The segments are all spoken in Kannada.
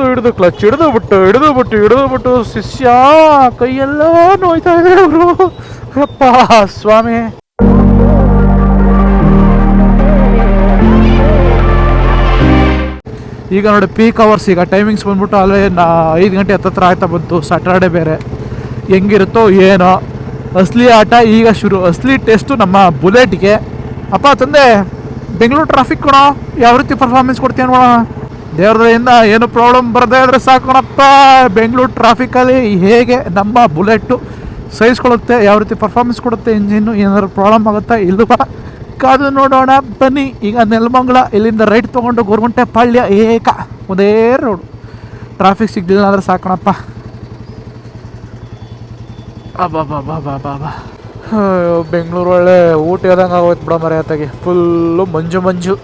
ಹಿಡಿದು ಕ್ಲಚ್ ಹಿಡಿದು ಬಿಟ್ಟು ಶಿಷ್ಯ ಕೈಯೆಲ್ಲ ನೋಯ್ತಾ ಇದೆ ಅವರು. ಅಪ್ಪ ಸ್ವಾಮಿ. ಈಗ ನೋಡಿ ಪೀಕ್ ಅವರ್ಸ್, ಈಗ ಟೈಮಿಂಗ್ಸ್ ಬಂದ್ಬಿಟ್ಟು ಅಲ್ಲೇ 5 ಗಂಟೆ ಹತ್ತತ್ರ ಆಯ್ತಾ ಬಂತು. ಸ್ಯಾಟರ್ಡೆ ಬೇರೆ, ಹೆಂಗಿರುತ್ತೋ ಏನೋ. ಅಸಲಿ ಆಟ ಈಗ ಶುರು, ಅಸಲಿ ಟೆಸ್ಟು ನಮ್ಮ ಬುಲೆಟ್ಗೆ. ಅಪ್ಪ ತಂದೆ, ಬೆಂಗಳೂರು ಟ್ರಾಫಿಕ್ ಕಣೋ, ಯಾವ ರೀತಿ ಪರ್ಫಾರ್ಮೆನ್ಸ್ ಕೊಡ್ತೀಯ ನೋಡೋಣ. ದೇವ್ರದಿಂದ ಏನು ಪ್ರಾಬ್ಲಮ್ ಬರದೇ ಇದ್ರೆ ಸಾಕೋಣಪ್ಪ. ಬೆಂಗಳೂರು ಟ್ರಾಫಿಕಲ್ಲಿ ಹೇಗೆ ನಮ್ಮ ಬುಲೆಟ್ಟು ಸಹಿಸ್ಕೊಳ್ಳುತ್ತೆ, ಯಾವ ರೀತಿ ಪರ್ಫಾರ್ಮೆನ್ಸ್ ಕೊಡುತ್ತೆ ಇಂಜಿನ್ನು, ಏನಾದ್ರು ಪ್ರಾಬ್ಲಮ್ ಆಗುತ್ತಾ ಇಲ್ಲವಾ ಕಾದು ನೋಡೋಣ ಬನ್ನಿ. ಈಗ ನೆಲಮಂಗಲ, ಇಲ್ಲಿಂದ ರೈಟ್ ತೊಗೊಂಡು ಗೋರ್ಗುಂಟೆ ಪಾಳ್ಯ ಒಂದೇ ರೋಡು. ಟ್ರಾಫಿಕ್ ಸಿಗಲಿಲ್ಲ ಅಂದರೆ ಸಾಕೋಣಪ್ಪ. ಬೆಂಗಳೂರು ಒಳ್ಳೆ ಊಟ ಆದಂಗೆ ಆಗೋಯ್ತು ಬಿಡೋ ಮರೆಯತ್ತಾಗಿ. ಫುಲ್ಲು ಮಂಜು,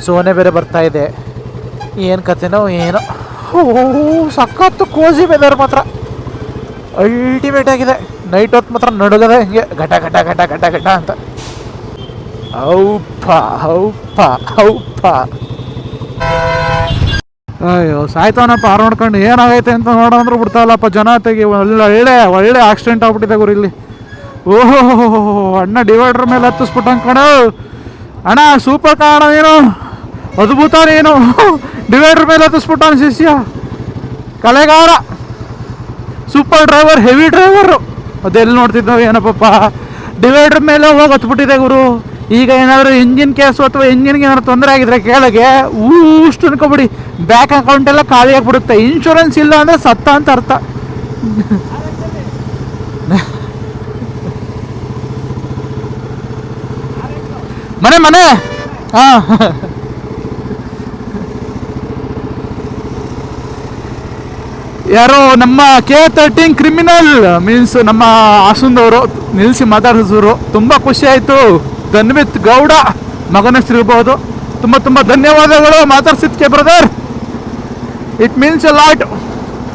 ಸೋನೆ ಬೇರೆ ಬರ್ತಾಯಿದೆ. ಏನು ಕತೆನೋ ಏನೋ. ಸಖತ್ತು ಕೋಸಿ ವೆದರ್ ಮಾತ್ರ ಅಲ್ಟಿಮೇಟ್ ಆಗಿದೆ. ನೈಟ್ ಹೊತ್ತು ಮಾತ್ರ ನಡುಗದೆ ಹಿಂಗೆ ಘಟ ಅಂತ. ಹೌಪ್ಪ ಅಯ್ಯೋ ಸಾಯ್ತವನಪ್ಪ. ಹಾರು ನೋಡ್ಕೊಂಡು ಏನಾಗೈತೆ ಅಂತ ನೋಡೋಂದ್ರೂ ಬಿಡ್ತಾವಲ್ಲಪ್ಪ ಜನ. ತೆಗಿ ಒಳ್ಳೆ ಆಕ್ಸಿಡೆಂಟ್ ಆಗ್ಬಿಟ್ಟಿದೆ ಗುರು ಇಲ್ಲಿ. ಓಹೋ ಅಣ್ಣ ಡಿವೈಡರ್ ಮೇಲೆ ಹತ್ತಿಸ್ಬಿಟ್ಟು ಅನ್ಕೊಂಡು. ಅಣ್ಣ ಸೂಪರ್ ಕಾಣ ನೀನು, ಅದ್ಭುತ ನೀನು. ಡಿವೈಡರ್ ಮೇಲೆ ಹತ್ತಿಸ್ಬಿಟ್ಟಾನ ಶಿಷ್ಯ, ಕಲೆಗಾರ, ಸೂಪರ್ ಡ್ರೈವರ್, ಹೆವಿ ಡ್ರೈವರು. ಅದೆಲ್ಲಿ ನೋಡ್ತಿದ್ದಾವೆ ಏನಪ್ಪಪ್ಪ. ಡಿವೈಡರ್ ಮೇಲೆ ಹೋಗಿ ಹತ್ಬಿಟ್ಟಿದೆ ಗುರು. ಈಗ ಏನಾದರೂ ಇಂಜಿನ್ ಕೇಸು ಅಥವಾ ಇಂಜಿನ್ಗೆ ಏನಾದ್ರು ತೊಂದರೆ ಆಗಿದ್ರೆ ಕೆಳಗೆ ಊಷ್ಟು ಅನ್ಕೊಬಿಡಿ, ಬ್ಯಾಂಕ್ ಅಕೌಂಟ್ ಎಲ್ಲ ಖಾಲಿ ಆಗಿಬಿಡುತ್ತೆ. ಇನ್ಶೂರೆನ್ಸ್ ಇಲ್ಲ ಅಂದರೆ ಸತ್ತ ಅಂತ ಅರ್ಥ. ಮನೆ ಹಾಂ. ಯಾರೋ ನಮ್ಮ K13 ಕ್ರಿಮಿನಲ್ ಮೀನ್ಸ್ ನಮ್ಮ ಹಾಸನದವರು ನಿಲ್ಲಿಸಿ ಮಾತಾಡಿಸಿದ್ರು. ತುಂಬ ಖುಷಿ ಆಯಿತು. ಧನ್ವಿತ್ ಗೌಡ ಮಗನ ಹೆಸರಿರ್ಬೋದು. ತುಂಬ ಧನ್ಯವಾದಗಳು ಮಾತಾಡ್ಸಿದ್ಕೆ brother. It means a lot.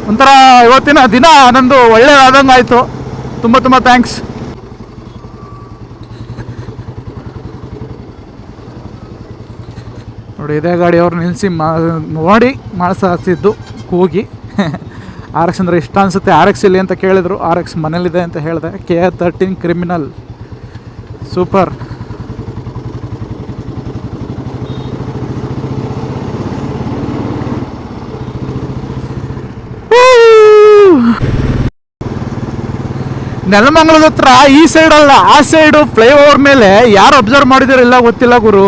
ಒಂಥರ ಇವತ್ತಿನ ದಿನ ನಂದು ಒಳ್ಳೆಯದಾದಂಗೆ ಆಯಿತು. ತುಂಬ ಥ್ಯಾಂಕ್ಸ್. ನೋಡಿ ಇದೇ ಗಾಡಿ ಅವ್ರು ನಿಲ್ಲಿಸಿ ನೋಡಿ ಮಾಡಿಸಿದ್ದು ಕೂಗಿ. RX ಅಂದರೆ ಇಷ್ಟ ಅನಿಸುತ್ತೆ. RX ಇಲ್ಲಿ ಅಂತ ಕೇಳಿದರು. RX ಮನೇಲಿದೆ ಅಂತ ಹೇಳಿದೆ. K13 criminal super. ನೆಲಮಂಗಲದ ಹತ್ರ ಈ ಸೈಡ್ ಅಲ್ಲ, ಆ ಸೈಡು ಫ್ಲೈಓವರ್ ಮೇಲೆ ಯಾರು ಅಬ್ಸರ್ವ್ ಮಾಡಿದಿರಲ್ಲ ಗೊತ್ತಿಲ್ಲ ಗುರು.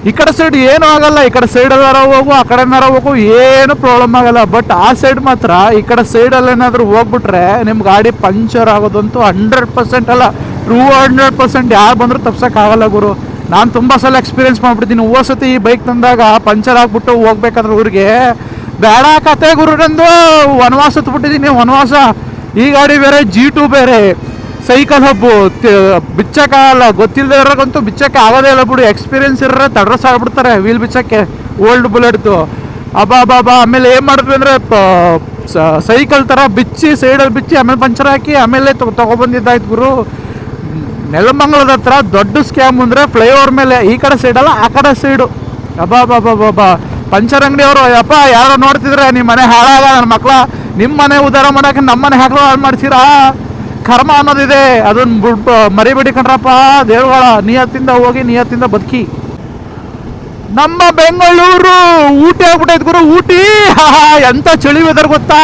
ಈ ಕಡೆ ಸೈಡ್ ಏನೂ ಆಗಲ್ಲ. ಈ ಕಡೆ ಸೈಡಲ್ಲಾರ ಹೋಗು, ಆ ಕಡೆನಾರ ಹೋಗು, ಏನು ಪ್ರಾಬ್ಲಮ್ ಆಗಲ್ಲ. ಬಟ್ ಆ ಸೈಡ್ ಮಾತ್ರ, ಈ ಕಡೆ ಸೈಡಲ್ಲಿ ಏನಾದರೂ ಹೋಗ್ಬಿಟ್ರೆ ನಿಮ್ಮ ಗಾಡಿ ಪಂಚರ್ ಆಗೋದಂತೂ 100% ಅಲ್ಲ, 200% ಯಾರು ಬಂದರೂ ತಪ್ಸೋಕ್ಕಾಗಲ್ಲ ಗುರು. ನಾನು ತುಂಬ ಸಲ ಎಕ್ಸ್ಪೀರಿಯೆನ್ಸ್ ಮಾಡಿಬಿಡ್ತೀನಿ. ಹೋದ್ಸತಿ ಈ ಬೈಕ್ ತಂದಾಗ ಪಂಚರ್ ಆಗಿಬಿಟ್ಟು ಹೋಗ್ಬೇಕಾದ್ರೆ ಊರಿಗೆ ಬೇಡ ಕತೆ ಗುರು. ನಂದು ವನವಾಸ ಹತ್ಬಿಟ್ಟಿದ್ದೀನಿ, ವನವಾಸ. ಈ ಗಾಡಿ ಬೇರೆ, G2 ಬೇರೆ, ಸೈಕಲ್ ಹಬ್ಬು, ಬಿಚ್ಚಕ್ಕಾಗಲ್ಲ. ಗೊತ್ತಿಲ್ಲದೆ ಇರೋಕ್ಕಂತೂ ಬಿಚ್ಚಕ್ಕೆ ಆಗೋದೇ ಇಲ್ಲ ಬಿಡು. ಎಕ್ಸ್ಪೀರಿಯೆನ್ಸ್ ಇರೋರೆ ತಡ್ರಸ್ ಆಗ್ಬಿಡ್ತಾರೆ ವೀಲ್ ಬಿಚ್ಚಕ್ಕೆ, ಓಲ್ಡ್ ಬುಲೆಟ್ದು. ಅಬ್ಬಾ ಆಮೇಲೆ ಏನು ಮಾಡಿದ್ವಿ ಅಂದರೆ ಸೈಕಲ್ ಥರ ಬಿಚ್ಚಿ, ಸೈಡಲ್ಲಿ ಬಿಚ್ಚಿ, ಆಮೇಲೆ ಪಂಚರ್ ಹಾಕಿ ಆಮೇಲೆ ತೊಗೊಬಂದಿದ್ದಾಯ್ತು ಗುರು. ನೆಲಮಂಗಲದ ಹತ್ರ ದೊಡ್ಡ ಸ್ಕ್ಯಾಮ್ ಅಂದರೆ ಫ್ಲೈಓವರ್ ಮೇಲೆ ಈ ಕಡೆ ಸೈಡಲ್ಲ, ಆ ಕಡೆ ಸೈಡು. ಅಬ್ಬಾ ಪಂಚರ್ ಅಂಗಡಿಯವರು, ಯಪ್ಪ ಯಾರೋ ನೋಡ್ತಿದ್ರೆ ನಿಮ್ಮ ಮನೆ ಹಾಳಾಗ ನನ್ನ ಮಕ್ಕಳ, ನಿಮ್ಮ ಮನೆ ಉದ್ಧಾರ ಮಾಡೋಕೆ ನಮ್ಮ ಮನೆ ಹಾಕಲು ಹಾಳು ಮಾಡ್ತೀರಾ. ಕರ್ಮ ಅನ್ನೋದಿದೆ, ಅದನ್ನು ಮರಿಬೇಡಿ ಕಣ್ರಪ್ಪ ದೇವ್ಗಳ. ನಿಯತ್ತಿಂದ ಹೋಗಿ ನಿಯತ್ತಿಂದ ಬದುಕಿ. ನಮ್ಮ ಬೆಂಗಳೂರು ಊಟಿ ಆಗ್ಬಿಟ್ಟೈತೆ ಗುರು. ಊಟಿ ಎಂಥ ಚಳಿ ವೆದರ್ ಗೊತ್ತಾ.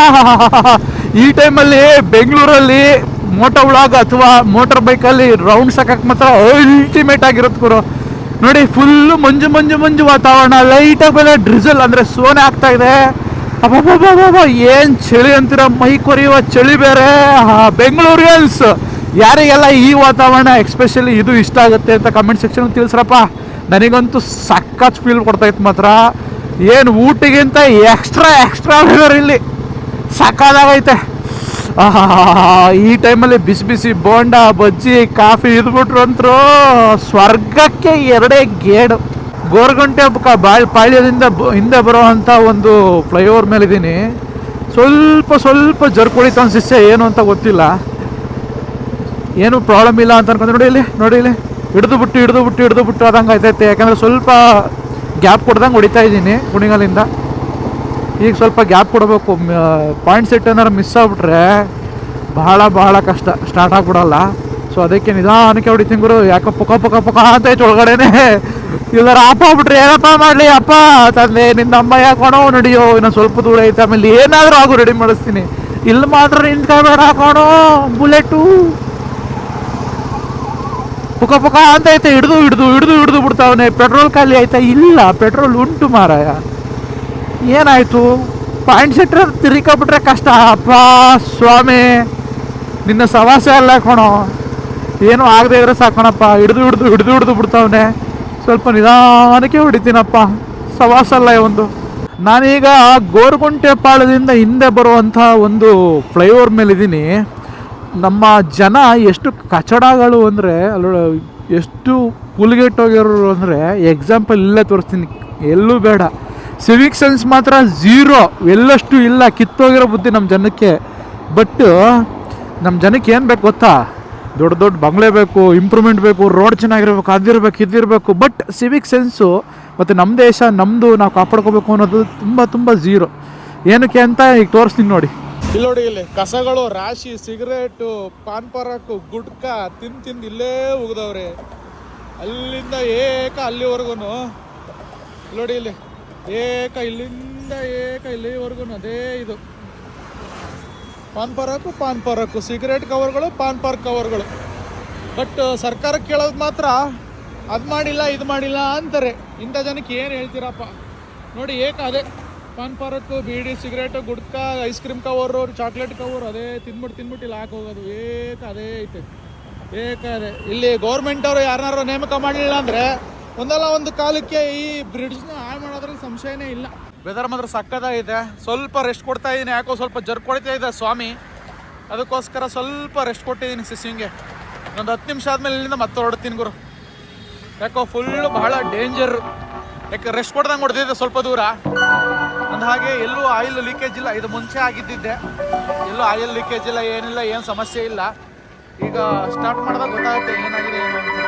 ಈ ಟೈಮಲ್ಲಿ ಬೆಂಗಳೂರಲ್ಲಿ ಮೋಟೋ ವ್ಲಾಗ್ ಅಥವಾ ಮೋಟರ್ ಬೈಕಲ್ಲಿ ರೌಂಡ್ಸ್ ಹಾಕಕ್ಕೆ ಮಾತ್ರ ಅಲ್ಟಿಮೇಟ್ ಆಗಿರುತ್ತೆ ಗುರು. ನೋಡಿ ಫುಲ್ಲು ಮಂಜು ವಾತಾವರಣ. ಲೈಟಾಗಿ ಬೆಲೆ ಡ್ರಿಸಲ್ ಅಂದರೆ ಸೋನೆ ಆಗ್ತಾ ಇದೆ. ಅಬ್ಬಬ್ಬಬ್ಬ ಏನು ಚಳಿ ಅಂತೀರ, ಮೈ ಕೊರೆಯುವ ಚಳಿ ಬೇರೆ. ಬೆಂಗಳೂರಿಯನ್ಸ್ ಯಾರಿಗೆಲ್ಲ ಈ ವಾತಾವರಣ ಎಕ್ಸ್ಪೆಷಲಿ ಇದು ಇಷ್ಟ ಆಗುತ್ತೆ ಅಂತ ಕಮೆಂಟ್ ಸೆಕ್ಷನ್ ತಿಳಿಸ್ರಪ್ಪ. ನನಗಂತೂ ಸಖತ್ ಫೀಲ್ ಕೊಡ್ತಾಯಿತ್ತು ಮಾತ್ರ. ಏನು ಊಟಿಗಿಂತ ಎಕ್ಸ್ಟ್ರಾ ವೆದರ್ ಇಲ್ಲಿ ಸಕ್ಕದಾಗೈತೆ. ಈ ಟೈಮಲ್ಲಿ ಬಿಸಿ ಬೋಂಡ, ಬಜ್ಜಿ, ಕಾಫಿ ಇದ್ಬಿಟ್ರು ಅಂತರೂ ಸ್ವರ್ಗಕ್ಕೆ ಎರಡೇ ಗೇಡು. ಗೋರ್ಗುಂಟೆ ಪಾಳ್ಯದಿಂದ ಹಿಂದೆ ಬರೋವಂಥ ಒಂದು ಫ್ಲೈಓವರ್ ಮೇಲಿದ್ದೀನಿ. ಸ್ವಲ್ಪ ಜರ್ಕ್ ಹೊಡಿತ ಅನ್ಸಿಸ್ತೆ, ಏನು ಅಂತ ಗೊತ್ತಿಲ್ಲ. ಏನು ಪ್ರಾಬ್ಲಮ್ ಇಲ್ಲ ಅಂತ ಅನ್ಕೊಂಡ್ರೆ ನೋಡಿ ಇಲ್ಲಿ ಹಿಡಿದು ಬಿಟ್ಟು ಆದಂಗೆ ಆಯ್ತೈತೆ. ಯಾಕಂದರೆ ಸ್ವಲ್ಪ ಗ್ಯಾಪ್ ಕೊಡ್ದಂಗೆ ಹೊಡಿತಾ ಇದ್ದೀನಿ ಕುಣಿಗಲಿಂದ. ಈಗ ಸ್ವಲ್ಪ ಗ್ಯಾಪ್ ಕೊಡಬೇಕು. ಪಾಯಿಂಟ್ ಸೆಟ್ ಏನಾರು ಮಿಸ್ ಆಗಿಬಿಟ್ರೆ ಬಹಳ ಕಷ್ಟ, ಸ್ಟಾರ್ಟ್ ಆಗಿಬಿಡಲ್ಲ. ಸೊ ಅದಕ್ಕೆ ನಿಧಾನಕ್ಕೆ ಹೊಡಿತೀನಿ ಗುರು. ಯಾಕೋ ಪುಕ ಅಂತ ಐತೆ ಒಳಗಡೆನೆ. ಇಲ್ಲರ ಅಪ್ಪ ಆಗ್ಬಿಟ್ರೆ ಏನಪ್ಪ ಮಾಡಲಿ, ಅಪ್ಪ ತಂದೆ ನಿನ್ನ ಅಮ್ಮ ಯಾಕೋಣೋ ನಡಿಯೋ, ಇನ್ನು ಸ್ವಲ್ಪ ದೂರ ಐತೆ, ಆಮೇಲೆ ಏನಾದರೂ ಆಗು ರೆಡಿ ಮಾಡಿಸ್ತೀನಿ. ಇಲ್ಲಿ ಮಾತ್ರ ನಿಂತ್ಕೋಬೇಡ ಹಾಕೋಣೋ, ಬುಲೆಟು ಪುಕ ಅಂತ ಐತೆ. ಹಿಡ್ದು ಬಿಡ್ತಾವನೆ. ಪೆಟ್ರೋಲ್ ಖಾಲಿ ಆಯ್ತಾ? ಇಲ್ಲ, ಪೆಟ್ರೋಲ್ ಉಂಟು ಮಾರಾಯ. ಏನಾಯಿತು? ಪಾಯಿಂಟ್ ಸೆಟ್ ತಿರ್ಕೊಂಬಿಟ್ರೆ ಕಷ್ಟ. ಅಪ್ಪ ಸ್ವಾಮಿ, ನಿನ್ನ ಸವಾಸ ಎಲ್ಲ ಹಾಕೋಣೋ. ಏನೂ ಆಗದೆ ಇದ್ರೆ ಸಾಕೋಣಪ್ಪ. ಹಿಡ್ದು ಬಿಡ್ತಾವನೆ. ಸ್ವಲ್ಪ ನಿಧಾನಕ್ಕೆ ಹೊಡಿತೀನಪ್ಪ. ಸವಾಸಲ್ಲ ಒಂದು. ನಾನೀಗ ಗೋರ್ಗುಂಟೆ ಪಾಳದಿಂದ ಹಿಂದೆ ಬರುವಂಥ ಒಂದು ಫ್ಲೈಓವರ್ ಮೇಲಿದ್ದೀನಿ. ನಮ್ಮ ಜನ ಎಷ್ಟು ಕಚಡಗಳು ಅಂದರೆ, ಅಲ್ಲ ಎಷ್ಟು ಪುಲ್ಗೆಟ್ಟೋಗಿರೋರು ಅಂದರೆ, ಎಕ್ಸಾಂಪಲ್ ಇಲ್ಲೇ ತೋರಿಸ್ತೀನಿ, ಎಲ್ಲೂ ಬೇಡ. ಸಿವಿಕ್ ಸೆನ್ಸ್ ಮಾತ್ರ ಝೀರೋ, ಎಲ್ಲಷ್ಟು ಇಲ್ಲ. ಕಿತ್ತೋಗಿರೋ ಬುದ್ಧಿ ನಮ್ಮ ಜನಕ್ಕೆ. ಬಟ್ ನಮ್ಮ ಜನಕ್ಕೆ ಏನು ಬೇಕು ಗೊತ್ತಾ? ದೊಡ್ಡ ಬಂಗ್ಲೆ ಬೇಕು, ಇಂಪ್ರೂವ್ಮೆಂಟ್ ಬೇಕು, ರೋಡ್ ಚೆನ್ನಾಗಿರ್ಬೇಕು, ಅದಿರಬೇಕು ಇದಿರಬೇಕು. ಬಟ್ ಸಿವಿಕ್ ಸೆನ್ಸು ಮತ್ತು ನಮ್ಮ ದೇಶ ನಮ್ಮದು ನಾವು ಕಾಪಾಡ್ಕೋಬೇಕು ಅನ್ನೋದು ತುಂಬ ಝೀರೋ. ಏನಕ್ಕೆ ಅಂತ ಈಗ ತೋರಿಸ್ತೀನಿ ನೋಡಿ. ಇಲ್ಲಿ ನೋಡಿ, ಇಲ್ಲಿ ಕಸಗಳು ರಾಶಿ, ಸಿಗರೇಟು, ಪಾನ್ ಪರಾಕು, ಗುಟ್ಕಾ ತಿಂದು ಇಲ್ಲೇ ಉಗಿದವ್ರೆ. ಅಲ್ಲಿಂದ ಅಲ್ಲಿವರೆಗೂ ನೋಡಿ, ಇಲ್ಲಿ ಇಲ್ಲಿಂದ ಇಲ್ಲಿವರೆಗೂ ಅದೇ ಇದು ಪಾನ್ ಪರಾಕು, ಸಿಗರೇಟ್ ಕವರ್ಗಳು, ಪಾನ್ ಪಾರ್ಕ್ ಕವರ್ಗಳು. ಬಟ್ ಸರ್ಕಾರ ಕೇಳೋದು ಮಾತ್ರ ಅದು ಮಾಡಿಲ್ಲ ಇದು ಮಾಡಿಲ್ಲ ಅಂತಾರೆ. ಇಂಥ ಜನಕ್ಕೆ ಏನು ಹೇಳ್ತೀರಪ್ಪ? ನೋಡಿ, ಅದೇ ಪಾನ್ ಪರಾಕು, beedi, cigarette, gutka, ice cream cover, chocolate cover, ಅದೇ ತಿಂದ್ಬಿಟ್ಟು ಇಲ್ಲಿ ಹಾಕೋಗೋದು. ಅದೇ ಐತೆ ಅದೇ. ಇಲ್ಲಿ ಗೌರ್ಮೆಂಟ್ ಅವರು ಯಾರನ್ನಾರು ನೇಮಕ ಮಾಡಲಿಲ್ಲ ಅಂದರೆ ಒಂದಲ್ಲ ಒಂದು ಕಾಲಕ್ಕೆ ಈ ಬ್ರಿಡ್ಜ್ನ ಹಾಳು ಮಾಡೋದ್ರಲ್ಲಿ ಸಂಶಯನೇ ಇಲ್ಲ. ವೆದರ್ ಮಾತ್ರ ಸಕ್ಕತ್ತಾಗಿದೆ. ಸ್ವಲ್ಪ ರೆಸ್ಟ್ ಕೊಡ್ತಾ ಇದ್ದೀನಿ. ಯಾಕೋ ಸ್ವಲ್ಪ ಜರ್ಕ್ ಕೊಡ್ತಾ ಇದೆ ಸ್ವಾಮಿ, ಅದಕ್ಕೋಸ್ಕರ ಸ್ವಲ್ಪ ರೆಸ್ಟ್ ಕೊಟ್ಟಿದ್ದೀನಿ ಸಿಸ್ಸಿಂಗೆ. ಒಂದು 10 ನಿಮಿಷ ಆದಮೇಲೆ ಇಲ್ಲಿಂದ ಮತ್ತೆ ಹೊರಡ್ತೀನಿ ಗುರು. ಯಾಕೋ ಫುಲ್ಲು ಬಹಳ ಡೇಂಜರ್. ಯಾಕೆ ರೆಸ್ಟ್ ಕೊಡ್ದಂಗೆ ಹೊಡೆದಿದ್ದೆ ಸ್ವಲ್ಪ ದೂರ. ಅಂದ ಹಾಗೆ ಎಲ್ಲೂ ಆಯಿಲ್ ಲೀಕೇಜ್ ಇಲ್ಲ. ಇದು ಮುಂಚೆ ಆಗಿದ್ದಿದ್ದೆ, ಎಲ್ಲೂ ಆಯಿಲ್ ಲೀಕೇಜ್ ಇಲ್ಲ, ಏನಿಲ್ಲ, ಏನು ಸಮಸ್ಯೆ ಇಲ್ಲ. ಈಗ ಸ್ಟಾರ್ಟ್ ಮಾಡಿದಾಗ ಗೊತ್ತಾಗುತ್ತೆ ಏನಾಗಿದೆ ಏನು ಅಂತ.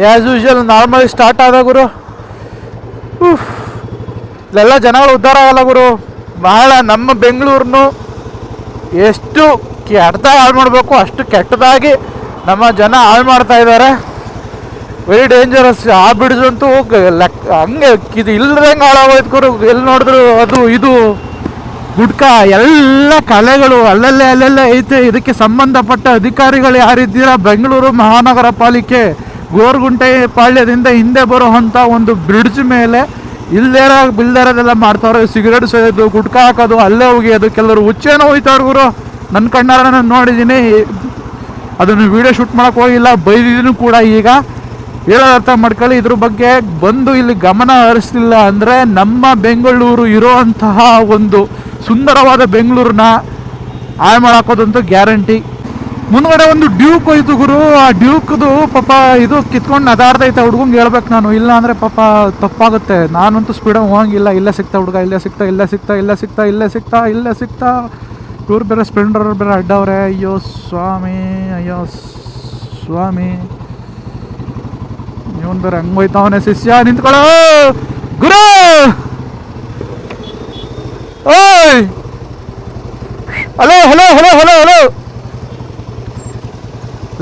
ಆ್ಯಸ್ ಯೂಶುವಲ್ ನಾರ್ಮಲಿ ಸ್ಟಾರ್ಟ್ ಆದ ಗುರು. ಇಲ್ಲೆಲ್ಲ ಜನಗಳು ಉದ್ಧಾರ ಆಗಲ್ಲ ಗುರು. ಬಹಳ ನಮ್ಮ ಬೆಂಗಳೂರನ್ನು ಎಷ್ಟು ಕೆಟ್ಟದಾಗಿ ಹಾಳು ಮಾಡಬೇಕು ಅಷ್ಟು ಕೆಟ್ಟದಾಗಿ ನಮ್ಮ ಜನ ಹಾಳು ಮಾಡ್ತಾ ಇದ್ದಾರೆ. Very dangerous. ಆ ಬಿಡಿಸಂತೂ ಹಂಗೆ ಇದು ಇಲ್ಲದಂಗೆ ಹಾಳಾಗೋಯ್ತು ಗುರು. ಎಲ್ಲಿ ನೋಡಿದ್ರು ಅದು ಇದು ಗುಡ್ಕ ಎಲ್ಲ ಕಲೆಗಳು ಅಲ್ಲಲ್ಲೇ ಐತೆ. ಇದಕ್ಕೆ ಸಂಬಂಧಪಟ್ಟ ಅಧಿಕಾರಿಗಳು ಯಾರಿದ್ದೀರಾ, ಬೆಂಗಳೂರು ಮಹಾನಗರ ಪಾಲಿಕೆ ಗೋರ್ಗುಂಟೆ ಪಾಳ್ಯದಿಂದ ಹಿಂದೆ ಬರುವಂಥ ಒಂದು ಬ್ರಿಡ್ಜ್ ಮೇಲೆ ಬಿಲ್ದೇರೋದೆಲ್ಲ ಮಾಡ್ತಾವ್ರೆ. ಸಿಗರೇಟ್ ಸೇದೋದು, ಗುಡ್ಕ ಹಾಕೋದು, ಅಲ್ಲೇ ಹೋಗಿಯೋದು. ಕೆಲವರು ಹುಚ್ಚೇನೋ ಹೋಯ್ತವ್ರು ಗುರು. ನನ್ನ ಕಣ್ಣಾರ ನಾನು ನೋಡಿದ್ದೀನಿ. ಅದನ್ನು ವೀಡಿಯೋ ಶೂಟ್ ಮಾಡೋಕ್ಕೆ ಹೋಗಿಲ್ಲ, ಬೈದಿದ್ದೀನಿ ಕೂಡ. ಈಗ ಹೇಳೋದು ಅರ್ಥ ಮಾಡ್ಕೊಳ್ಳಿ. ಇದ್ರ ಬಗ್ಗೆ ಬಂದು ಇಲ್ಲಿ ಗಮನ ಹರಿಸಲಿಲ್ಲ ಅಂದರೆ ನಮ್ಮ ಬೆಂಗಳೂರು ಇರೋವಂತಹ ಒಂದು ಸುಂದರವಾದ ಬೆಂಗಳೂರನ್ನ ಹಾಳು ಮಾಡಾಕೋದಂತೂ ಗ್ಯಾರಂಟಿ. ಮುಂದ್ಗಡೆ ಒಂದು ಡ್ಯೂಕ್ ಹೋಯ್ತು ಗುರು. ಆ ಡ್ಯೂಕ್ದು ಪಾಪ ಇದು ಕಿತ್ಕೊಂಡು ನದಾಡ್ದೈತೆ. ಹುಡುಗಂಗೆ ಹೇಳ್ಬೇಕು ನಾನು, ಇಲ್ಲ ಅಂದರೆ ಪಾಪ ತಪ್ಪಾಗುತ್ತೆ. ನಾನಂತೂ ಸ್ಪೀಡಾಗಿ ಹೋಗಂಗಿಲ್ಲ. ಇಲ್ಲೇ ಸಿಗ್ತಾ ಹುಡುಗ, ಇಲ್ಲೇ ಸಿಗ್ತಾ. ಇವ್ರು ಬೇರೆ ಸ್ಪ್ಲೆಂಡರ್ ಬೇರೆ ಅಡ್ಡವ್ರೆ. ಅಯ್ಯೋ ಸ್ವಾಮಿ, ಇವನು ಬೇರೆ ಹಂಗೆ ಹೋಯ್ತಾವನೆ. ಶಿಷ್ಯ ನಿಂತ್ಕೊಳ್ಳೋ ಗುರು. ಓಯ್ ಹಲೋ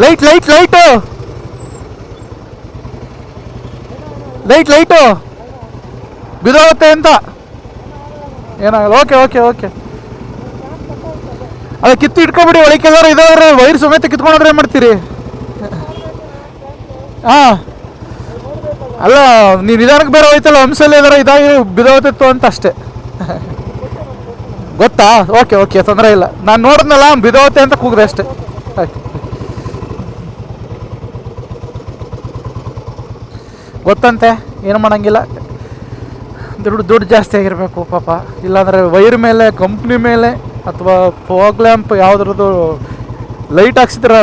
ಲೈಟ್ ಬಿದೋಗುತ್ತೆ ಅಂತ ಏನಾಗಲ್ಲ. ಓಕೆ ಅದೇ ಕಿತ್ತು ಇಟ್ಕೊಬಿಡಿ. ಒಳಗೆಲ್ಲರೂ ಇದಾದ್ರೆ ವೈರ್ ಸಮೇತ ಕಿತ್ಕೊಂಡ್ರೆ ಏನು ಮಾಡ್ತೀರಿ? ಹಾಂ ಅಲ್ಲ, ನೀವು ನಿಧಾನಕ್ಕೆ ಬೇರೆ ಹೋಯ್ತಲ್ಲ, ಹಂಸಲ್ಲಿ ಏನಾರ ಇದಾಗಿ ಬಿದೋಗ್ತಿತ್ತು ಅಂತ ಅಷ್ಟೇ. ಗೊತ್ತಾ? ಓಕೆ ತೊಂದರೆ ಇಲ್ಲ. ನಾನು ನೋಡಿದ್ನಲ್ಲ ಬಿದೋಗುತ್ತೆ ಅಂತ ಕೂಗಿದೆ ಅಷ್ಟೇ. ಗೊತ್ತಂತೆ, ಏನು ಮಾಡೋಂಗಿಲ್ಲ. ದುಡ್ಡು ಜಾಸ್ತಿ ಆಗಿರಬೇಕು ಪಾಪ. ಇಲ್ಲಾಂದರೆ ವೈರ್ ಮೇಲೆ, ಕಂಪ್ನಿ ಮೇಲೆ, ಅಥವಾ ಫಾಗ್ ಲ್ಯಾಂಪ್ ಯಾವುದ್ರದ್ದು ಲೈಟ್ ಹಾಕ್ಸಿದ್ರೆ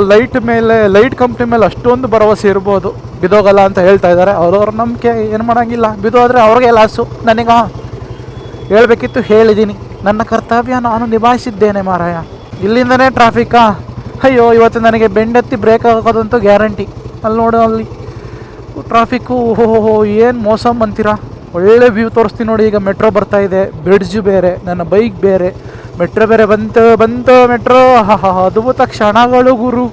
ಲೈಟ್ ಕಂಪ್ನಿ ಮೇಲೆ ಅಷ್ಟೊಂದು ಭರವಸೆ ಇರ್ಬೋದು. ಬಿದೋಗಲ್ಲ ಅಂತ ಹೇಳ್ತಾ ಇದ್ದಾರೆ. ಅವ್ರವ್ರ ನಂಬಿಕೆ, ಏನು ಮಾಡೋಂಗಿಲ್ಲ. ಬಿದೋದ್ರೆ ಅವ್ರಿಗೆ ಲಾಸು. ನನಗ ಹೇಳ್ಬೇಕಿತ್ತು, ಹೇಳಿದ್ದೀನಿ. ನನ್ನ ಕರ್ತವ್ಯ ನಾನು ನಿಭಾಯಿಸಿದ್ದೇನೆ ಮಾರಾಯ. ಇಲ್ಲಿಂದನೇ ಟ್ರಾಫಿಕ್ಕಾ? ಅಯ್ಯೋ, ಇವತ್ತು ನನಗೆ ಬೆಂಡೆತ್ತಿ ಬ್ರೇಕ್ ಹಾಕೋದಂತೂ ಗ್ಯಾರಂಟಿ. ಅಲ್ಲಿ ನೋಡು, ಅಲ್ಲಿ ಟ್ರಾಫಿಕ್ಕು. ಓಹೋ, ಏನು ಮೋಸ ಅಂತೀರಾ. ಒಳ್ಳೆ ವ್ಯೂ ತೋರಿಸ್ತೀನಿ ನೋಡಿ. ಈಗ ಮೆಟ್ರೋ ಬರ್ತಾ ಇದೆ, ಬ್ರಿಡ್ಜ್ ಬೇರೆ, ನನ್ನ ಬೈಕ್ ಬೇರೆ, ಮೆಟ್ರೋ ಬೇರೆ ಬಂತು ಮೆಟ್ರೋ. ಅದ್ಭುತ ಕ್ಷಣಗಳು ಗುರು.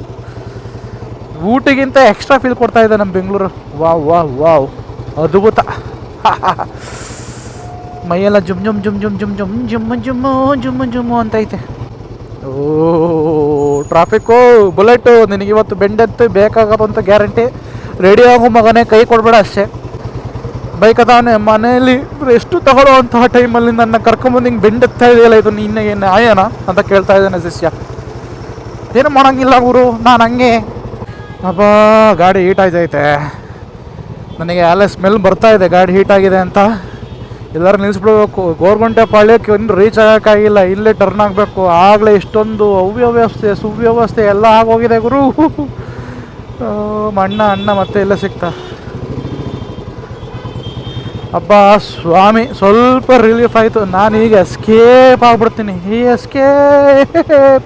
ಊಟಿಗಿಂತ ಎಕ್ಸ್ಟ್ರಾ ಫೀಲ್ ಕೊಡ್ತಾ ಇದೆ ನಮ್ಮ ಬೆಂಗಳೂರು. ವಾವ್ ವಾವ್ ವಾವ್, ಅದ್ಭುತ. ಮೈಯೆಲ್ಲ ಜುಮ್ ಜುಮ್ ಜುಮ್ ಜುಮ್ ಜುಮ್ ಜುಮ್ ಜುಮ್ ಜುಮ್ಮು ಜುಮ್ಮು ಜುಮ್ಮು ಅಂತೈತೆ. ಓ ಟ್ರಾಫಿಕ್ಕು. ಬುಲೆಟು, ನಿನಗಿವತ್ತು ಬೆಂಡೆತ್ತು ಬೇಕಾಗೋದು ಅಂತ ಗ್ಯಾರಂಟಿ. ರೆಡಿ ಆಗೋ ಮಗನೇ, ಕೈ ಕೊಡಬೇಡ ಅಷ್ಟೇ. ಬೈಕ್ ಅದಾವನೆ ಮನೆಯಲ್ಲಿ ಎಷ್ಟು ತಗೊಳ್ಳೋ ಅಂತಹ ಟೈಮಲ್ಲಿ ನನ್ನ ಕರ್ಕೊಂಬಂದು ಹಿಂಗೆ ಬೆಂಡೆತ್ತಾ ಇದೆಯಲ್ಲ, ಇದು ನಿನ್ನ ನ್ಯಾಯನ ಅಂತ ಕೇಳ್ತಾ ಇದ್ದಾನೆ ಶಿಷ್ಯ. ಏನು ಮಾಡೋಂಗಿಲ್ಲ ಗುರು, ನಾನು ಹಂಗೆ. ಅಬ್ಬಾ, ಗಾಡಿ ಹೀಟ್ ಆಯ್ತೈತೆ. ನನಗೆ ಅಲ್ಲೇ ಸ್ಮೆಲ್ ಬರ್ತಾ ಇದೆ ಗಾಡಿ ಹೀಟಾಗಿದೆ ಅಂತ. ಎಲ್ಲರೂ ನಿಲ್ಲಿಸ್ಬಿಡ್ಬೇಕು. ಗೋರ್ಗುಂಟೆ ಪಾಳ್ಯಕ್ಕೆ ಒಂದು ರೀಚ್ ಆಗೋಕ್ಕಾಗಿಲ್ಲ, ಇಲ್ಲೇ ಟರ್ನ್ ಆಗಬೇಕು. ಆಗಲೇ ಇಷ್ಟೊಂದು ಅವ್ಯವಸ್ಥೆ ಸುವ್ಯವಸ್ಥೆ ಎಲ್ಲ ಆಗೋಗಿದೆ ಗುರು. ಅಣ್ಣ ಮತ್ತೆ ಎಲ್ಲ ಸಿಗ್ತಾ. ಅಬ್ಬಾ ಸ್ವಾಮಿ, ಸ್ವಲ್ಪ ರಿಲೀಫ್ ಆಯಿತು. ನಾನು ಈಗ ಎಸ್ಕೇಪ್ ಆಗ್ಬಿಡ್ತೀನಿ. ಈ ಎಸ್ಕೇಪ್.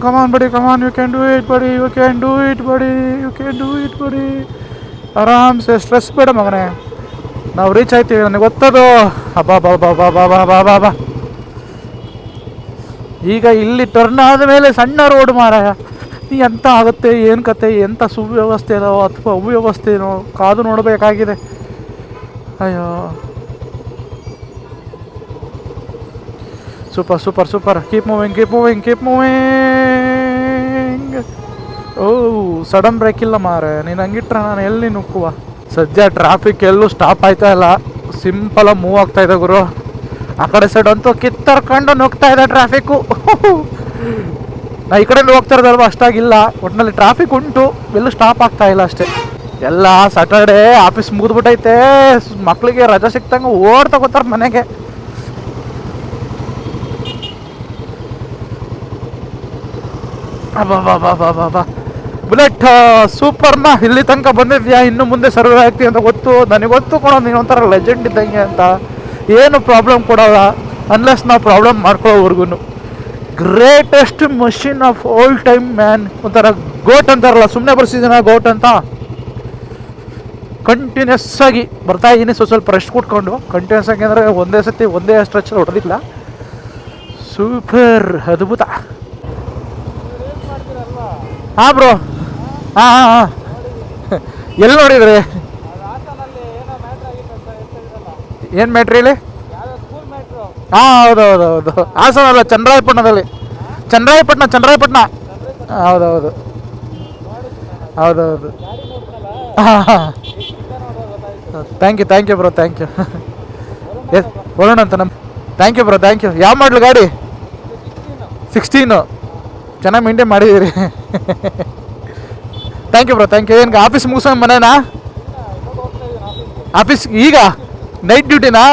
ಕಮಾನ್ ಬಡಿ, ಕಮಾನ್. ಯು ಕ್ಯಾನ್ ಡೂ ಇಟ್ ಬಡಿ, ಯು ಕ್ಯಾನ್ ಡೂ ಇಟ್ ಬಡಿ, ಯು ಕ್ಯಾನ್ ಡೂ ಇಟ್ ಬಡಿ. ಆರಾಮ್ಸೆ, ಸ್ಟ್ರೆಸ್ ಬೇಡ ಮಗನೇ. ನಾವು ರೀಚ್ ಆಯ್ತೀವಿ, ನನಗೆ ಗೊತ್ತದು. ಅಬ್ಬಾ ಬಾ ಬಾ ಬಾ ಬಾ ಬಾ ಬಾ ಬಾ. ಈಗ ಇಲ್ಲಿ ಟರ್ನ್ ಆದಮೇಲೆ ಸಣ್ಣ ರೋಡ್ ಮಾರಾಯ. ಎಂತ ಆಗುತ್ತೆ, ಏನು ಕತೆ, ಎಂಥ ಸುವ್ಯವಸ್ಥೆ ಇದಾವೋ ಅಥವಾ ಅವ್ಯವಸ್ಥೆನೋ ಕಾದು ನೋಡಬೇಕಾಗಿದೆ. ಅಯ್ಯೋ, ಸೂಪರ್. Keep moving. ಓ, ಸಡನ್ ಬ್ರೇಕ್ ಇಲ್ಲ ಮಾರೆ. ನೀನು ಹಂಗಿಟ್ರೆ ನಾನು ಎಲ್ಲಿ ನುಕ್ಕುವ. ಸದ್ಯ ಟ್ರಾಫಿಕ್ ಎಲ್ಲೂ ಸ್ಟಾಪ್ ಆಯ್ತಾ ಇಲ್ಲ, ಸಿಂಪಲಾಗಿ ಮೂವ್ ಆಗ್ತಾ ಇದೆ ಗುರು. ಆ ಕಡೆ ಸೈಡ್ ಅಂತೂ ಕಿತ್ತರ್ಕೊಂಡು ನುಗ್ತಾ ಇದೆ ಟ್ರಾಫಿಕ್ಕು. ನಾ ಈ ಕಡೆ ಹೋಗ್ತಾ ಇರೋದಲ್ವ, ಅಷ್ಟಾಗಿಲ್ಲ. ಒಟ್ಟಿನಲ್ಲಿ ಟ್ರಾಫಿಕ್ ಉಂಟು, ಎಲ್ಲೂ ಸ್ಟಾಪ್ ಆಗ್ತಾ ಇಲ್ಲ ಅಷ್ಟೇ. ಎಲ್ಲ ಸ್ಯಾಟರ್ಡೇ ಆಫೀಸ್ ಮುಗಿದ್ಬಿಟ್ಟೈತೆ. ಮಕ್ಕಳಿಗೆ ರಜೆ ಸಿಕ್ತಂಗೆ ಓಡ್ತಾ ಗೊತ್ತಾರೆ ಮನೆಗೆ. ಅಬ್ಬಾ ಬುಲೆಟ್ ಸೂಪರ್ನ. ಇಲ್ಲಿ ತನಕ ಬಂದಿದ್ಯಾ, ಇನ್ನು ಮುಂದೆ ಸರ್ವೆ ಆಗ್ತೀವಿ ಅಂತ ಗೊತ್ತು ನನಗೆ. ಗೊತ್ತು ಕೊಡೋ, ನೀನು ಒಂಥರ ಲೆಜೆಂಡ್ ಇದ್ದಂಗೆ ಅಂತ. ಏನು ಪ್ರಾಬ್ಲಮ್ ಕೊಡೋಲ್ಲ ಅನ್ಲೆಸ್ ನಾವು ಪ್ರಾಬ್ಲಮ್ ಮಾಡ್ಕೊಳ್ಳೋವರೆಗೂ. Greatest machine of all time man. ಒಂಥರ ಗೋಟ್ ಅಂತಾರಲ್ಲ, ಸುಮ್ಮನೆ ಬರ್ಸಿದ್ದೀನ ಗೋಟ್ ಅಂತ. ಕಂಟಿನ್ಯೂಸ್ ಆಗಿ ಬರ್ತಾ ಇದ್ದೀನಿ. ಸ್ವಲ್ಪ ರೆಸ್ಟ್ ಕೊಟ್ಕೊಂಡು ಕಂಟಿನ್ಯೂಸ್ ಆಗಿ ಅಂದರೆ ಒಂದೇ ಸತಿ ಒಂದೇ ಸ್ಟ್ರೆಚ್ ಹೊಡೆದಿಲ್ಲ. ಸೂಪರ್, ಅದ್ಭುತ. ಹಾಂ ಬ್ರೋ, ಹಾಂ ಎಲ್ಲಿ ನೋಡಿದ್ರಿ? ಏನು ಮ್ಯಾಟ್ರಿ ಇಲ್ಲಿ? ಹಾಂ, ಹೌದು. ಹಾಸನ ಅಲ್ಲ, ಚನ್ನರಾಯಪಟ್ಟಣದಲ್ಲಿ. ಚನ್ನರಾಯಪಟ್ಟಣ. ಹೌದು. ಹಾಂ. Thank you bro, thank you. ಬರೋಣ ಅಂತ ನಮ್ಮ. Thank you bro, thank you. ಯಾವ ಮಾಡಲು ಗಾಡಿ? 16. ಚೆನ್ನಾಗಿ ಮೇಂಟೈನ್ ಮಾಡಿದ್ದೀರಿ. Thank you bro, thank you. ಏನು ಆಫೀಸ್ ಮುಗಿಸೋಣ ಮನೇನಾ? ಆಫೀಸ್ ಈಗ ನೈಟ್ ಡ್ಯೂಟಿನಾ?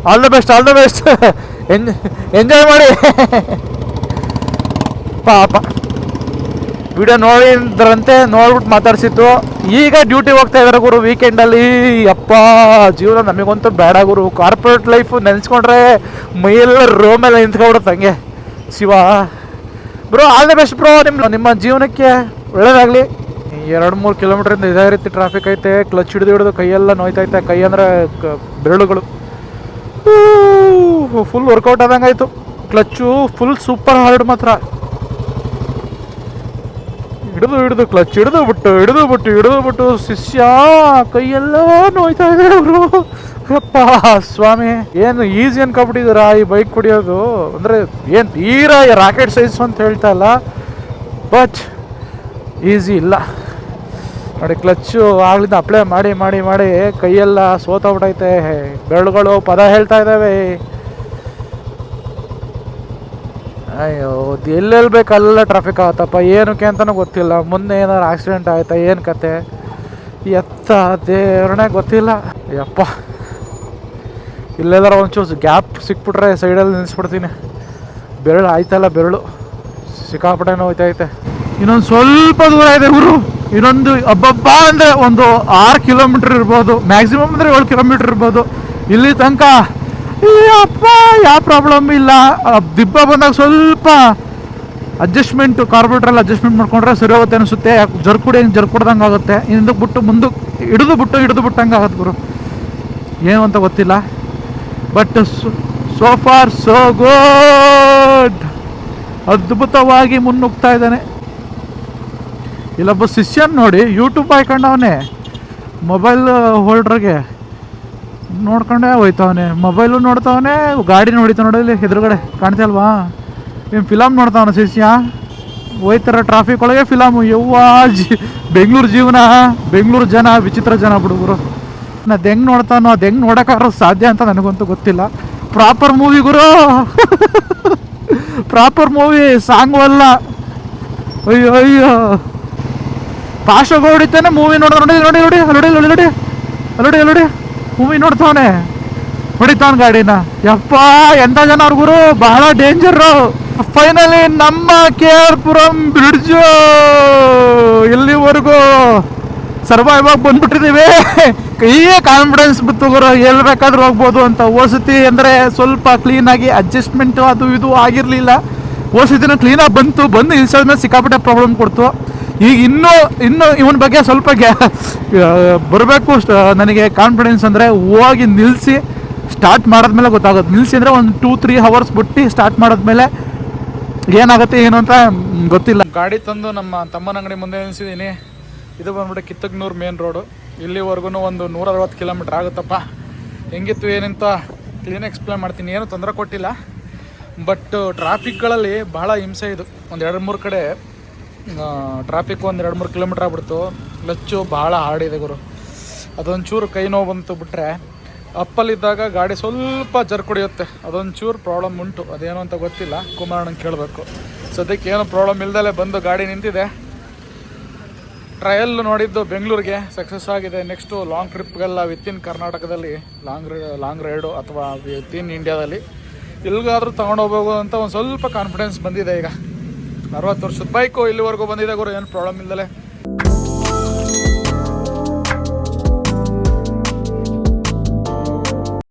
All the best. ಎಂಜಾಯ್ ಮಾಡಿ. ಪಾಪ ವಿಡಿಯೋ ನೋಡಿದ್ರಂತೆ, ನೋಡ್ಬಿಟ್ಟು ಮಾತಾಡ್ಸಿತ್ತು. ಈಗ ಡ್ಯೂಟಿ ಹೋಗ್ತಾ ಇದ್ದಾರೆ ಗುರು ವೀಕೆಂಡಲ್ಲಿ. ಅಪ್ಪ, ಜೀವನ ನಮಗಂತೂ ಬೇಡ ಗುರು. ಕಾರ್ಪೊರೇಟ್ ಲೈಫು ನೆನೆಸ್ಕೊಂಡ್ರೆ ಮೈಯೆಲ್ಲ ರೋಮೆಲ್ಲ ನಿಂತ್ಕೊಬಿಡುತ್ತೆ ಹಂಗೆ. Shiva bro, all the best bro. ನಿಮ್ಮ ಜೀವನಕ್ಕೆ ಒಳ್ಳೇದಾಗಲಿ. 2-3 ಕಿಲೋಮೀಟ್ರಿಂದ ಇದೇ ರೀತಿ ಟ್ರಾಫಿಕ್ ಐತೆ. ಕ್ಲಚ್ ಹಿಡಿದು ಕೈಯೆಲ್ಲ ನೋಯ್ತೈತೆ. ಕೈ ಅಂದರೆ ಬೆರಳುಗಳು ಫುಲ್ ವರ್ಕೌಟ್ ಆದಂಗೆ ಆಯಿತು. ಕ್ಲಚ್ಚು ಫುಲ್ ಸೂಪರ್ ಹಾರ್ಡ್ ಮಾತ್ರ. ಹಿಡಿದು ಕ್ಲಚ್ ಹಿಡಿದು ಶಿಷ್ಯ ಕೈಯೆಲ್ಲ ನೋಯ್ತಾ ಇದೆ ಅವರು. ಅಪ್ಪ ಸ್ವಾಮಿ, ಏನು ಈಸಿ ಅನ್ಕೊಬಿಟ್ಟಿದ್ದೀರಾ ಈ ಬೈಕ್ ಕುಡಿಯೋದು? ಅಂದರೆ ಏನು ತೀರಾ ರಾಕೆಟ್ ಸೈಜ್ ಅಂತ ಹೇಳ್ತಾ ಇಲ್ಲ, ಬಟ್ ಈಸಿ ಇಲ್ಲ ನೋಡಿ. ಕ್ಲಚ್ಚು ಆಗ್ಲಿಂದ ಅಪ್ಲೈ ಮಾಡಿ ಕೈಯೆಲ್ಲ ಸೋತೋಗ್ಬಿಟ್ಟೈತೆ. ಬೆರಳುಗಳು ಪದ ಹೇಳ್ತಾ ಇದ್ದಾವೆ. ಅಯ್ಯೋ, ಎಲ್ಲೆಲ್ಲಿ ಬೇಕು ಅಲ್ಲೆಲ್ಲ ಟ್ರಾಫಿಕ್ ಆಗುತ್ತಪ್ಪ. ಏನಕ್ಕೆ ಅಂತಲೂ ಗೊತ್ತಿಲ್ಲ. ಮೊನ್ನೆ ಏನಾದ್ರು ಆಕ್ಸಿಡೆಂಟ್ ಆಯ್ತಾ, ಏನು ಕತೆ ದೇವ್ರನೇ ಗೊತ್ತಿಲ್ಲ. ಯಪ್ಪ, ಇಲ್ಲೆಲ್ಲರ ಒಂಚೂರು ಗ್ಯಾಪ್ ಸಿಕ್ಬಿಟ್ರೆ ಸೈಡಲ್ಲಿ ನಿಲ್ಲಿಸ್ಬಿಡ್ತೀನಿ. ಬೆರಳು ಆಯ್ತಲ್ಲ, ಬೆರಳು ಸಿಕ್ಕಾಪಟ್ಟೆ ಹೋಯ್ತೈತೆ. ಇನ್ನೊಂದು ಸ್ವಲ್ಪ ದೂರ ಇದೆ ಗುರು. ಇನ್ನೊಂದು ಹಬ್ಬಬ್ಬ ಅಂದರೆ ಒಂದು 6 ಕಿಲೋಮೀಟ್ರ್ ಇರ್ಬೋದು, ಮ್ಯಾಕ್ಸಿಮಮ್ ಅಂದರೆ 7 ಕಿಲೋಮೀಟ್ರ್ ಇರ್ಬೋದು. ಇಲ್ಲಿ ತನಕ ಅಪ್ಪ ಯಾವ ಪ್ರಾಬ್ಲಮ್ ಇಲ್ಲ. ದಿಬ್ಬ ಬಂದಾಗ ಸ್ವಲ್ಪ ಅಡ್ಜಸ್ಟ್ಮೆಂಟು, ಕಾರ್ಬೋರೇಟ್ರಲ್ಲಿ ಅಡ್ಜಸ್ಟ್ಮೆಂಟ್ ಮಾಡ್ಕೊಂಡ್ರೆ ಸರಿ ಹೋಗುತ್ತೆ ಅನಿಸುತ್ತೆ. ಯಾಕೆ ಜರ್ಕೊಡ್ದಂಗೆ ಆಗುತ್ತೆ. ಹಿಂದಕ್ಕೆ ಬಿಟ್ಟು ಮುಂದಕ್ಕೆ ಹಿಡಿದು ಬಿಟ್ಟಂಗೆ ಆಗುತ್ತೆ ಗುರು. ಏನು ಅಂತ ಗೊತ್ತಿಲ್ಲ, but so for so good. ಅದ್ಭುತವಾಗಿ ಮುನ್ನುಗ್ತಾ ಇದ್ದಾನೆ. ಇಲ್ಲೊಬ್ಬ ಶಿಷ್ಯನ್ ನೋಡಿ ಯೂಟ್ಯೂಬ್ ಹಾಕೊಂಡವನೆ, ಮೊಬೈಲ್ ಹೋಲ್ಡ್ರಿಗೆ ನೋಡ್ಕೊಂಡೇ ಹೋಯ್ತವನೆ. ಮೊಬೈಲು ನೋಡ್ತಾವನೆ, ಗಾಡಿ ನೋಡಿತಾವ ನೋಡಿ ಇಲ್ಲಿ ಎದುರುಗಡೆ ಕಾಣ್ತಲ್ವಾ. ಏನು ಫಿಲಮ್ ನೋಡ್ತಾವನ ಶಿಷ್ಯ. ಹೋಯ್ತಾರ ಟ್ರಾಫಿಕ್ ಒಳಗೆ ಫಿಲಮು. ಬೆಂಗಳೂರು ಜೀವನ, ಬೆಂಗಳೂರು ಜನ ವಿಚಿತ್ರ ಜನ ಹುಡುಗರು. ಅದು ಹೆಂಗೆ ನೋಡ್ತಾನೋ, ಅದು ಹೆಂಗೆ ನೋಡೋಕ್ಕಾದ್ರೂ ಸಾಧ್ಯ ಅಂತ ನನಗಂತೂ ಗೊತ್ತಿಲ್ಲ. ಪ್ರಾಪರ್ ಮೂವಿ ಗುರು, ಪ್ರಾಪರ್ ಮೂವಿ. ಸಾಂಗು ಅಲ್ಲ. ಅಯ್ಯೋ ಅಯ್ಯೋ, ಫಾಸ್ಟಾಗಿ ಹೊಡಿತಾನೆ. ಮೂವಿ ನೋಡಿ ನೋಡಿ ನೋಡಿ ನೋಡಿ ನೋಡಿ ನೋಡಿ ನೋಡಿ ಮೂವಿ ನೋಡ್ತಾವನೆ, ಹೊಡಿತಾವನ್ ಗಾಡಿನ. ಯಪ್ಪ ಎಂಥ ಜನ ಅವ್ರ ಗುರು, ಬಹಳ ಡೇಂಜರು. ಫೈನಲಿ ನಮ್ಮ KR ಪುರಂ ಬ್ರಿಡ್ಜು ಇಲ್ಲಿವರೆಗೂ ಸರ್ವೈವ್ ಆಗಿ ಬಂದ್ಬಿಟ್ಟಿದ್ದೀವಿ. ಈಗ ಕಾನ್ಫಿಡೆನ್ಸ್ ಬಿತ್ತು ಗುರು, ಎಲ್ಲಿ ಬೇಕಾದ್ರೂ ಹೋಗ್ಬೋದು ಅಂತ. ಓಸತಿ ಅಂದರೆ ಸ್ವಲ್ಪ ಕ್ಲೀನಾಗಿ ಅಡ್ಜಸ್ಟ್ಮೆಂಟು ಅದು ಇದು ಆಗಿರಲಿಲ್ಲ. ಓಸತಿನ ಕ್ಲೀನಾಗಿ ಬಂದು ಇನ್ಸ್ಟಾಲ್ ಮೇಲೆ ಸಿಕ್ಕಾಪಟ್ಟೆ ಪ್ರಾಬ್ಲಮ್ ಕೊಡ್ತು. ಈಗ ಇನ್ನೂ ಇವನ ಬಗ್ಗೆ ಸ್ವಲ್ಪ ಬರಬೇಕು ನನಗೆ ಕಾನ್ಫಿಡೆನ್ಸ್. ಅಂದರೆ ಹೋಗಿ ನಿಲ್ಲಿಸಿ ಸ್ಟಾರ್ಟ್ ಮಾಡಿದ್ಮೇಲೆ ಗೊತ್ತಾಗುತ್ತೆ. ನಿಲ್ಲಿಸಿ ಅಂದರೆ ಒಂದು 2-3 ಅವರ್ಸ್ ಬಿಟ್ಟು ಸ್ಟಾರ್ಟ್ ಮಾಡಿದ್ಮೇಲೆ ಏನಾಗುತ್ತೆ ಏನು ಅಂತ ಗೊತ್ತಿಲ್ಲ. ಗಾಡಿ ತಂದು ನಮ್ಮ ತಮ್ಮನ ಅಂಗಡಿ ಮುಂದೆ ನಿಲ್ಲಿಸಿದ್ದೀನಿ. ಇದು ಬಂದ್ಬಿಟ್ಟು ಕಿತ್ತಗ್ನೂರು ಮೇನ್ ರೋಡು. ಇಲ್ಲಿವರೆಗೂ ಒಂದು 160 ಕಿಲೋಮೀಟ್ರ್ ಆಗುತ್ತಪ್ಪ. ಹೆಂಗಿತ್ತು ಏನಂತ ಕ್ಲೀನ್ ಎಕ್ಸ್ಪ್ಲೇನ್ ಮಾಡ್ತೀನಿ. ಏನೂ ತೊಂದರೆ ಕೊಟ್ಟಿಲ್ಲ, ಬಟ್ ಟ್ರಾಫಿಕ್ಗಳಲ್ಲಿ ಭಾಳ ಹಿಂಸೆ. ಇದು ಒಂದು 2-3 ಕಡೆ ಟ್ರಾಫಿಕ್ ಒಂದು 2-3 ಕಿಲೋಮೀಟ್ರ್ ಆಗ್ಬಿಡ್ತು. ಲಚ್ಚು ಭಾಳ ಹಾರ್ಡಿದೆ ಗುರು. ಅದೊಂಚೂರು ಕೈ ನೋವು ಬಂತು ಬಿಟ್ಟರೆ, ಅಪ್ಪಲ್ಲಿದ್ದಾಗ ಗಾಡಿ ಸ್ವಲ್ಪ ಜರ್ಕೊಡಿಯುತ್ತೆ. ಅದೊಂಚೂರು ಪ್ರಾಬ್ಲಮ್ ಉಂಟು. ಅದೇನು ಅಂತ ಗೊತ್ತಿಲ್ಲ, ಕುಮಾರಣ್ಣಂಗೆ ಕೇಳಬೇಕು. ಸದ್ಯಕ್ಕೆ ಏನು ಪ್ರಾಬ್ಲಮ್ ಇಲ್ದಲೇ ಬಂದು ಗಾಡಿ ನಿಂತಿದೆ. ಟ್ರಯಲ್ ನೋಡಿದ್ದು ಬೆಂಗಳೂರಿಗೆ ಸಕ್ಸಸ್ ಆಗಿದೆ. ನೆಕ್ಸ್ಟು ಲಾಂಗ್ ಟ್ರಿಪ್ಗೆಲ್ಲ ವಿತಿನ್ ಕರ್ನಾಟಕದಲ್ಲಿ ಲಾಂಗ್ ರೈಡು ಅಥವಾ ವಿತಿನ್ ಇಂಡಿಯಾದಲ್ಲಿ ಎಲ್ಲಿಗಾದ್ರೂ ತೊಗೊಂಡೋಗ್ಬೋದು ಅಂತ ಒಂದು ಸ್ವಲ್ಪ ಕಾನ್ಫಿಡೆನ್ಸ್ ಬಂದಿದೆ. ಈಗ 60 ವರ್ಷದ ಬೈಕು ಇಲ್ಲಿವರೆಗೂ ಬಂದಿದೆ ಗುರು, ಏನು ಪ್ರಾಬ್ಲಮ್ ಇಲ್ಲದೆ.